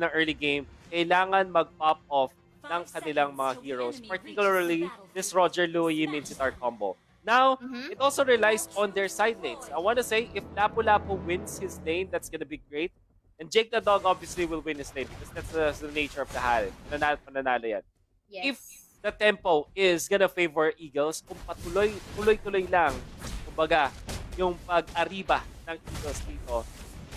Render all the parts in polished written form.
ng early game, kailangan mag-pop off ng kanilang mga heroes. Particularly, this Roger Louie Mincitar combo. Now, it also relies on their side lanes. I want to say, if Lapu-Lapu wins his lane, that's gonna be great. And Jake the Dog obviously will win his lane because that's the nature of the Harem. Mananalo yan. If Yes. the tempo is gonna favor Eagles, kung tuloy-tuloy lang, kumbaga, yung pag-ariba ng Eagles dito,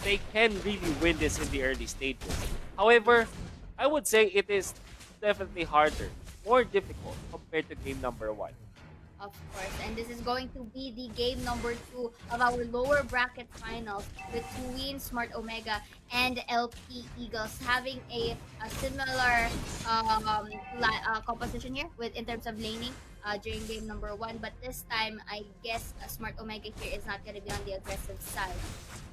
they can really win this in the early stages. However, I would say it is definitely harder, more difficult compared to game number 1. Of course, and this is going to be the game number 2 of our lower bracket finals with Twin, Smart Omega, and LP Eagles having a similar composition here with in terms of laning during game number 1. But this time, I guess Smart Omega here is not going to be on the aggressive side.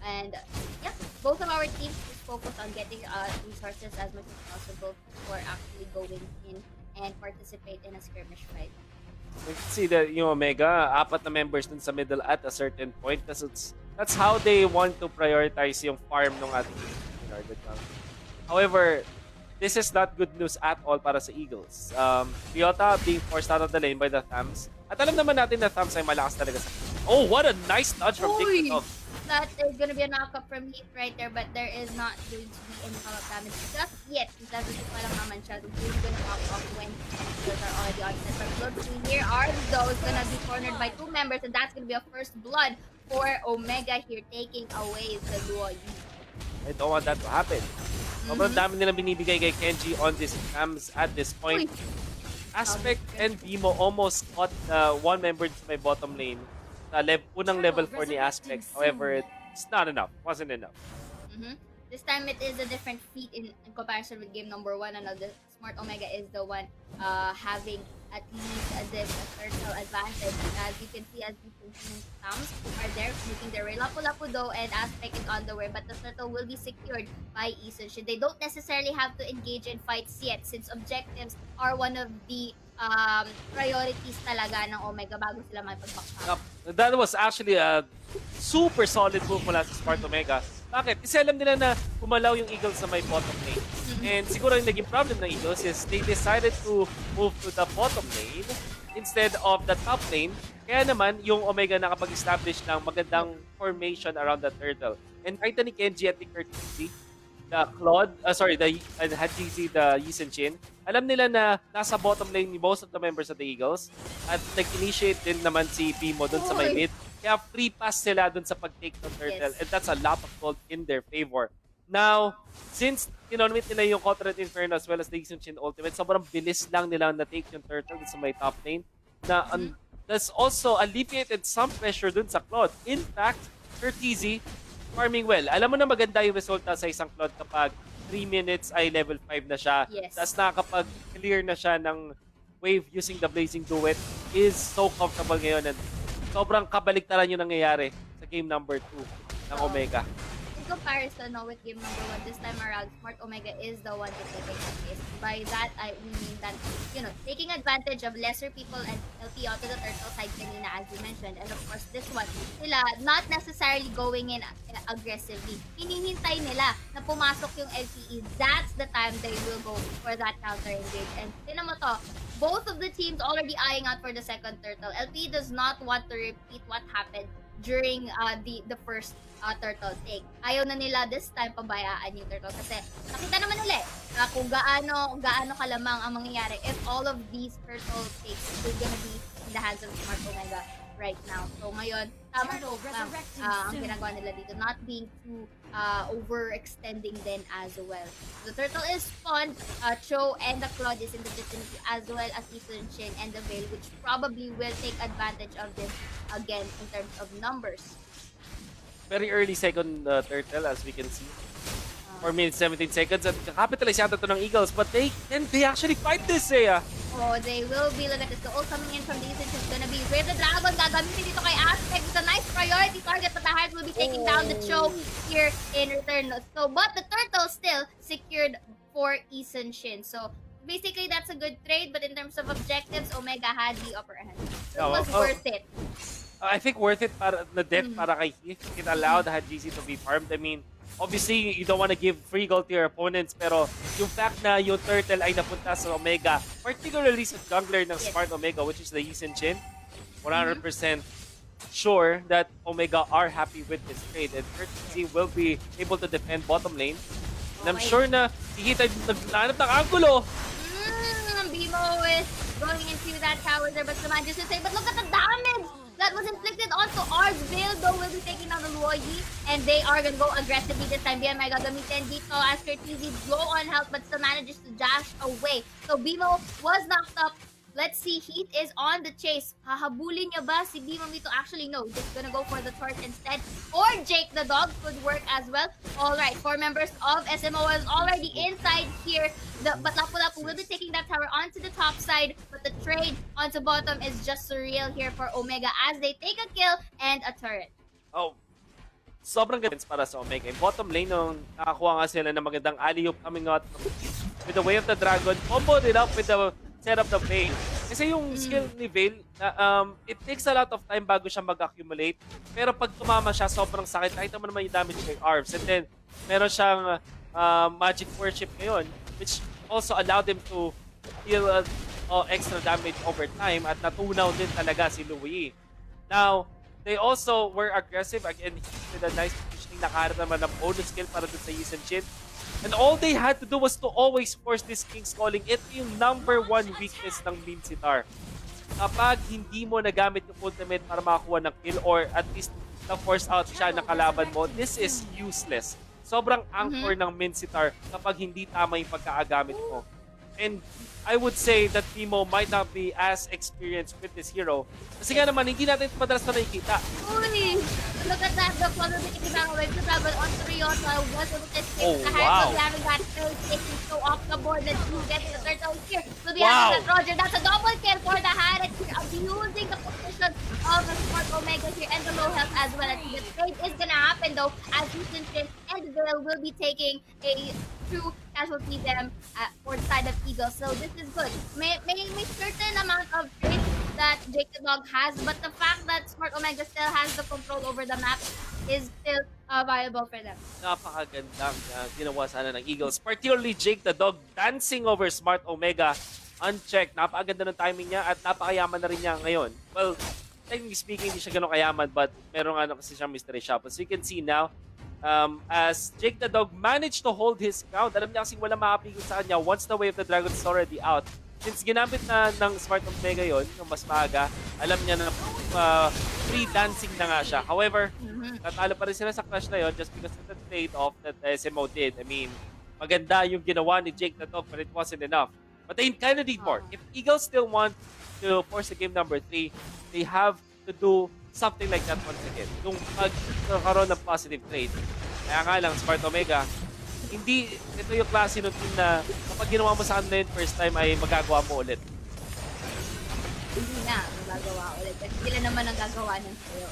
And yeah, both of our teams is focused on getting resources as much as possible before actually going in and participate in a skirmish fight. We can see that yung Omega, 4 na members dun sa middle at a certain point kasi that's how they want to prioritize yung farm ng ating team. However, this is not good news at all para sa Eagles. Ryota being forced out of the lane by the Thams. At alam naman natin na Thams ay malakas talaga sa... Oh, what a nice dodge from Jake the Dog. That there's gonna be a knockup from Heat right there, but there is not going to be any follow-up damage just yet. Because pa lang naman siya. He's gonna pop off when those are already on set. But blood here are those gonna be cornered by 2 members, and that's gonna be a first blood for Omega here, taking away the Luo Yi. I don't want that to happen. Sobrang dami nilang binibigay kay Kenji on this Thams at this point. Aspect and Bimo almost caught one member sa may bottom lane. Unang level 4 ni Aspect. However, it's not enough. Wasn't enough. This time it is a different feat in comparison with game number 1. The Smart Omega is the one having at least a turtle advantage. As you can see, as the Thams are there making their way. Lapu-Lapu though, and Aspect is on the way, but the turtle will be secured by Isun. They don't necessarily have to engage in fights yet since objectives are one of the priorities talaga ng Omega bago sila may pagbaksak. That was actually a super solid move mula sa Smart Omega. Bakit? Kasi alam nila na kumalaw yung Eagles sa may bottom lane. And siguro yung naging problem ng Eagles is they decided to move to the bottom lane instead of the top lane. Kaya naman, yung Omega nakapag-establish ng magandang formation around the turtle. And kahit ni Kenji at ni Kurtzy, the Claude, the Hajizi, the Yisun Shin, alam nila na nasa bottom lane ni most of the members of the Eagles at nag-initiate din naman si Bimo dun sa may mid. Kaya free pass sila dun sa pag-take ng turtle, and that's a lot of gold in their favor. Now, since kinomit nila yung Cotton Inferno as well as the Yisun Shin ultimate, sobrang bilis lang nila na-take yung turtle dun sa may top lane na that's also alleviated some pressure dun sa Claude. In fact, Kurtzy farming well. Alam mo na maganda yung resulta sa isang Claude kapag 3 minutes ay level 5 na siya. Yes. Tapos nakakapag-clear na siya ng wave using the Blazing Duet is so comfortable ngayon. And sobrang kabaligtaran yung nangyayari sa game number 2 ng Omega. In comparison with game number 1, this time around, Smart Omega is the one to take advantage. By that, I mean that, taking advantage of lesser people and LPE to the turtle side kanina, as you mentioned. And of course, this one, sila not necessarily going in aggressively. Hinihintay nila na pumasok yung LPE. That's the time they will go for that counter engage. And tinan mo to, both of the teams already eyeing out for the second turtle. LPE does not want to repeat what happened during the first turtle take. Ayaw na nila this time pabayaan yung turtle kasi nakita naman ulit kung gaano kalamang ang mangyayari if all of these turtle takes will gonna be in the hands of Smart Omega right now. So ngayon, tama ang ginagawa nila dito, not being too overextending then as well. The turtle is spawned, Cho and the Claude is in the vicinity as well as Yisun Shin and the Veil, which probably will take advantage of this again in terms of numbers. Very early second turtle as we can see. 4 minutes 17 seconds at capitalize yata ito ng Eagles, but they actually fight this Oh, they will be. Look at this. The ult coming in from the Yisun is gonna be Wave the Dragon. Gagamitin dito kay Aspect. It's a nice priority target, but the Heart will be taking down the Cho here in return. So, but the turtle still secured for Yisun Shin. So, basically, that's a good trade, but in terms of objectives, Omega had the upper hand. So, it was worth it. I think worth it para na death para kay Heath. It allowed Hajizi to be farmed. I mean, Obviously, you don't want to give free gold to your opponents, pero yung fact na yung turtle ay napunta sa Omega, particularly sa jungler ng Yes. Smart Omega, which is the Yisin Chin, Mhm. 100% sure that Omega are happy with this trade, and Courtesy will be able to defend bottom lane. And I'm Okay. sure na Hihita naglanap ng angulo. Bimo is going into that tower there, but Saman just to say, but look at the damage that was inflicted onto Ars. Veil, though, will be taking down the Luoyi, and they are gonna go aggressively this time. BMI got gamitin dito as Curtizi blow on health, but still manages to dash away. So Bimo was knocked up. Let's see, Heat is on the chase. Hahabulin niya ba si Bimo to actually no, just gonna go for the torch instead. Or Jake the dog could work as well. Alright, 4 members of SMO is already inside here. But Lapu-Lapu will be taking that tower onto the top side, but the trade onto bottom is just surreal here for Omega as they take a kill and a turret. Oh, sobrang ganda para sa Omega. In bottom lane, nung nakakuha nga sila ng magandang alley-oop coming out with the Way of the Dragon, comboed it up with the setup of Veil. Kasi yung skill ni Veil, it takes a lot of time bago siya mag-accumulate. Pero pag tumama siya, sobrang sakit. Nakita mo naman yung damage kay Arves. And then, meron siyang Magic Worship ngayon, which also allowed him to deal extra damage over time at natunaw din talaga si Louis. Now, they also were aggressive. Again, with a nice positioning, nakaharap naman ng bonus skill para dun sa Yisin Chin. And all they had to do was to always force this King's Calling. Ito yung #1 weakness ng Minsitar. Kapag hindi mo nagamit yung ultimate para makakuha ng kill or at least na-force out siya ng kalaban mo, this is useless. Sobrang anchor ng Minsitar kapag hindi tama yung pagkaagamit mo. And I would say that Timo might not be as experienced with this hero. Kasi nga naman, hindi natin madalas na nakikita. Uy! Look at that, the follow the Ikibang away to travel on to Ryota was able to escape Oh, ahead wow. of having that kill taking so off the board that you get the turtle here. Will be Wow. having that Roger. That's a double kill for the Harriet here, abusing the position of the Smart Omega here and the low health as well. I think the trade is gonna happen though as Houston and Veil will be taking a true casualty them for the side of Eagle. So this is good. May certain amount of trade that Jake the Dog has, but the fact that Smart Omega still has the control over the map is still viable for them. Napakagandang ginawa sana ng Eagles. Particularly Jake the Dog dancing over Smart Omega. Unchecked. Napakaganda ng timing niya at napakayaman na rin niya ngayon. Well, technically speaking, hindi siya ganun kayaman but meron nga kasi siyang mystery shop. As you can see now, as Jake the Dog managed to hold his ground. Alam niya kasing wala makapigil sa kanya once the Way of the Dragon is already out. Since ginamit na ng Smart Omega yon yung mas maaga, alam niya na free dancing na nga siya. However, natalo pa rin sila sa clash na yon just because of the trade-off that SMO did. I mean, maganda yung ginawa ni Jake the Dog but it wasn't enough. But they kind of need more. If Eagles still want to force the game number 3, they have to do something like that once again. Yung magkakaroon ng positive trade. Kaya nga lang, Smart Omega, hindi ito yung klase ng team na kapag ginawa mo sa kanila yung first time ay magagawa mo ulit. Hindi na magagawa ulit. Kasi sila naman ang gagawa ng sayo.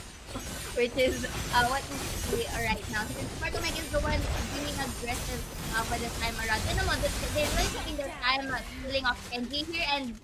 Which is what we see right now. Since Smart Omega is the one being aggressive for this time around. And naman, they're really taking their time pulling off Kenji here and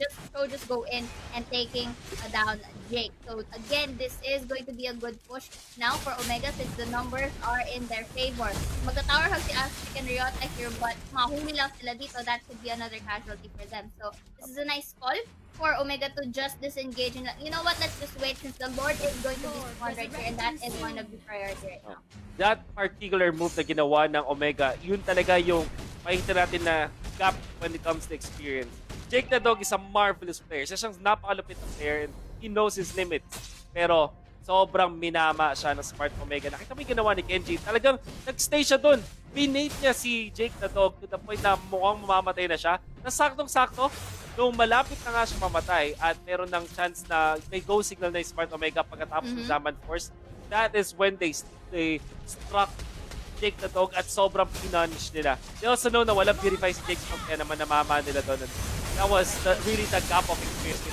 just go in and taking down Jake. So again, this is going to be a good push now for Omega since the numbers are in their favor. Magta-tower hug si Aztec and Ryota here but mahuli lang sila dito. That could be another casualty for them. So this is a nice call for Omega to just disengage and you know what, let's just wait since the Lord is going to be spawned right here and that is one of the priority right now. That particular move na ginawa ng Omega, yun talaga yung makikita natin na gap when it comes to experience. Jake the Dog is a marvelous player. Siya siyang napakalupit na player and he knows his limits. Pero sobrang minama siya ng Smart Omega. Nakita mo yung ginawa ni Kenji. Talagang nag-stay siya dun. Binate niya si Jake the Dog to the point na mukhang mamamatay na siya. Nasaktong-sakto, nung malapit na nga siya mamatay at meron ng chance na may go signal na yung Smart Omega pagkatapos ng Zaman Force, that is when they struck Jake the Dog at sobrang pinunish nila. They also know na walang purify si Jake the Dog kaya naman namama nila doon. That was really the gap of experience.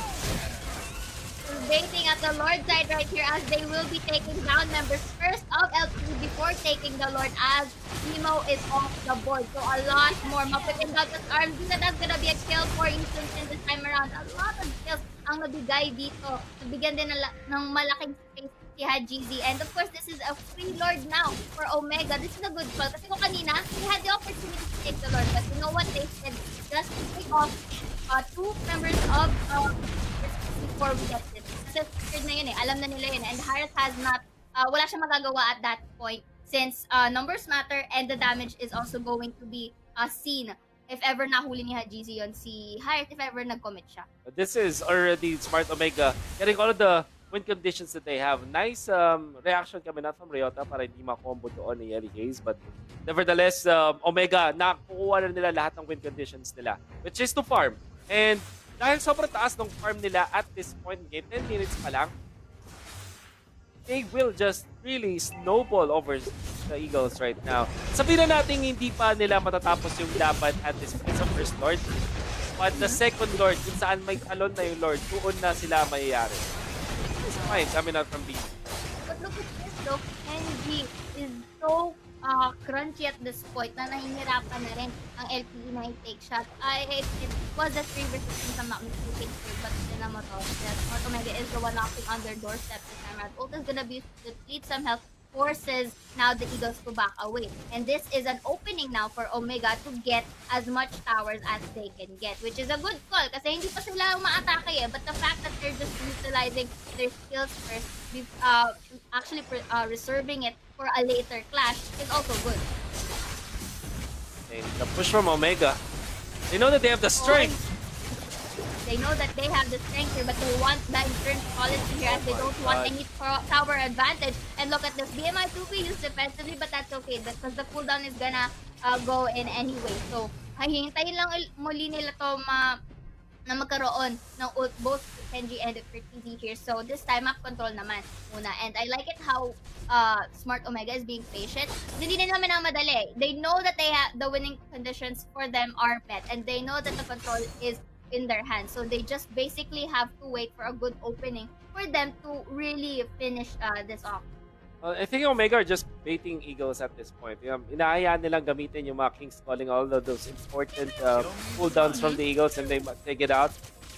Baiting at the Lord side right here as they will be taking down members first of LPE before taking the Lord as Nemo is off the board. So a lot more. Mapitin out the arms. That's gonna be a kill for instance in this time around. A lot of kills ang nabigay dito. Nabigyan din ng malaking space si had GZ. And of course, this is a free Lord now for Omega. This is a good call. Kasi kung kanina, they had the opportunity to take the Lord. But you know what they said? Just take off two members of before we get this. Kasi scared na yun eh. Alam na nila yun. And Harris has not, wala siyang magagawa at that point since numbers matter and the damage is also going to be seen if ever nahuli ni Hajizi yon si Harris if ever nag-commit siya. This is already Smart Omega getting all of the win conditions that they have. Nice reaction coming out from Ryota para hindi makombo doon ni Yelly Hayes. But nevertheless, Omega, nakukuha na nila lahat ng win conditions nila, which is to farm. And dahil sobrang taas ng farm nila at this point in game, 10 minutes pa lang, they will just really snowball over the Eagles right now. Sabihin na natin hindi pa nila matatapos yung laban at this point sa first Lord. But the second Lord, kung saan may talon na yung Lord, doon na sila mayayari. It's fine coming out from B. But look at this though, NG is so crunchy at this point na nahihirapan na rin ang LPE na i-take shot. It was a 3 versus 3 sa not mistaken, but sila mo to. Smart Omega is the one knocking on their doorstep this time around. Ult is gonna be to deplete some health, forces now the Eagles to back away. And this is an opening now for Omega to get as much towers as they can get, which is a good call kasi hindi pa sila umaatake eh. But the fact that they're just utilizing their skills first, actually reserving it for a later clash is also good. And the push from Omega, they know that they have the strength. They know that they have the strength here, but they want that insurance policy here as they don't want any tower advantage. And look at this, BMI 2B used defensively, but that's okay because the cooldown is gonna go in anyway. So, hintayin lang muli nila to na magkaroon ng ult both Kenji and TZ here. So, this time, map control naman muna. And I like it how Smart Omega is being patient. Hindi din naman ang madali. They know that the winning conditions for them are met. And they know that the control is in their hands. So they just basically have to wait for a good opening for them to really finish this off. I think Omega are just baiting Eagles at this point. Inaayaan nilang gamitin yung mga King's Calling, all of those important cooldowns from the Eagles, and they take it out.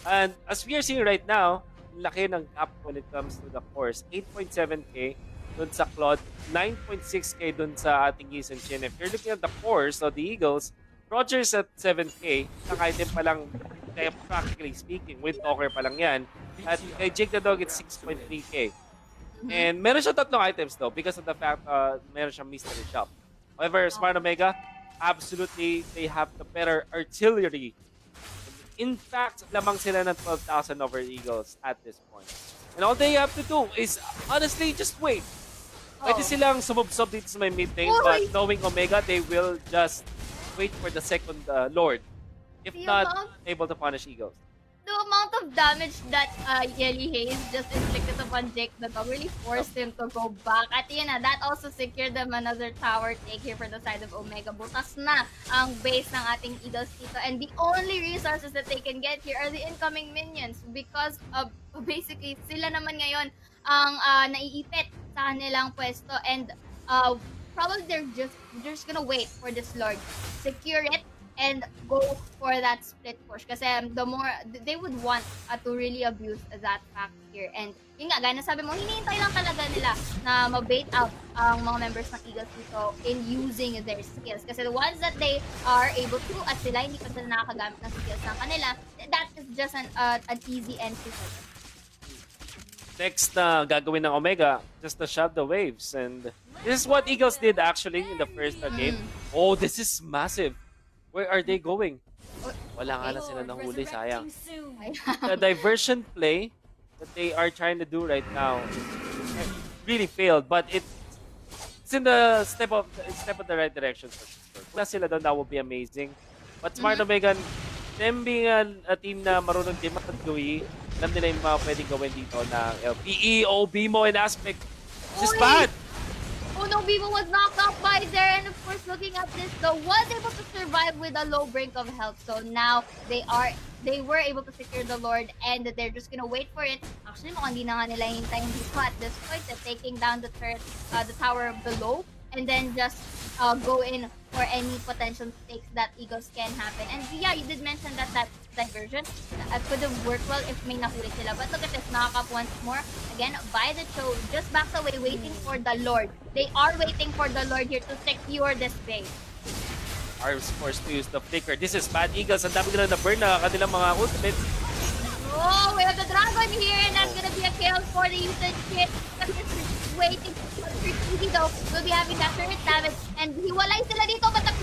And as we are seeing right now, laki ng gap when it comes to the course. 8.7k dun sa Claude, 9.6k dun sa ating Giz and Chin. If you're looking at the course of the Eagles, Rogers at 7k, naka-item pa lang, kaya practically speaking, with Talker pa lang yan. At kay Jake the Dog, it's 6.3k. And meron siya tatlong items though because of the fact meron siyang mystery shop. However, Smart Omega, absolutely, they have the better artillery. In fact, lamang sila ng 12,000 over Eagles at this point. And all they have to do is, honestly, just wait. Pwede silang sumubsob dito sa may mid lane, but knowing Omega, they will just wait for the second Lord. If not able to punish Eagles. The amount of damage that Yelly Hayes just inflicted upon Jake the Dog really forced him to go back. At yun na, that also secured them another tower take here for the side of Omega. Butas na ang base ng ating Eagles dito. And the only resources that they can get here are the incoming minions because of basically sila naman ngayon ang naiipit sa kanilang pwesto. And probably they're just gonna wait for this Lord. Secure it and go for that split push kasi the more they would want to really abuse that fact here. And yun nga, gaya na sabi mo, hinihintay lang talaga nila na ma-bait out ang mga members ng Eagles dito in using their skills. Kasi the ones that they are able to at sila hindi pa sila nakakagamit ng skills ng kanila, that is just an easy entry for them. Next na gagawin ng Omega, just to shove the waves. And this is what Eagles did actually in the first game. Oh, this is massive. Where are they going? Wala nga lang sila nahuli, sayang. The diversion play that they are trying to do right now really failed, but it's in the step of the right direction for sure. Kung sila doon, that would be amazing. But Smart Omega, them being a team na marunong din mag-GUI, alam nila yung mga pwedeng gawin dito na LPE, BMO, and Aspect. This is bad! Oh no, Vivo was knocked out by there, and of course, looking at this, though, was able to survive with a low brink of health. So now they were able to secure the Lord, and they're just gonna wait for it. Actually, mukhang di na nga nila hintayin dito at this point. They're taking down the turret, the tower below, and then just go in for any potential mistakes that Eagles can happen. And yeah, you did mention that that diversion could have worked well if may nahuli sila. But look at this, knock up once more. Again, by the Cho, just backs away, waiting for the Lord. They are waiting for the Lord here to secure this base. Are forced to use the flicker. This is bad Eagles. Ang dami nila na-burn na kanilang mga ultimates. Oh, we have the dragon here, and that's gonna be a kill for the usage kit. Waiting for Easy though. We'll be having that turret damage, and hiwalay sila dito, but the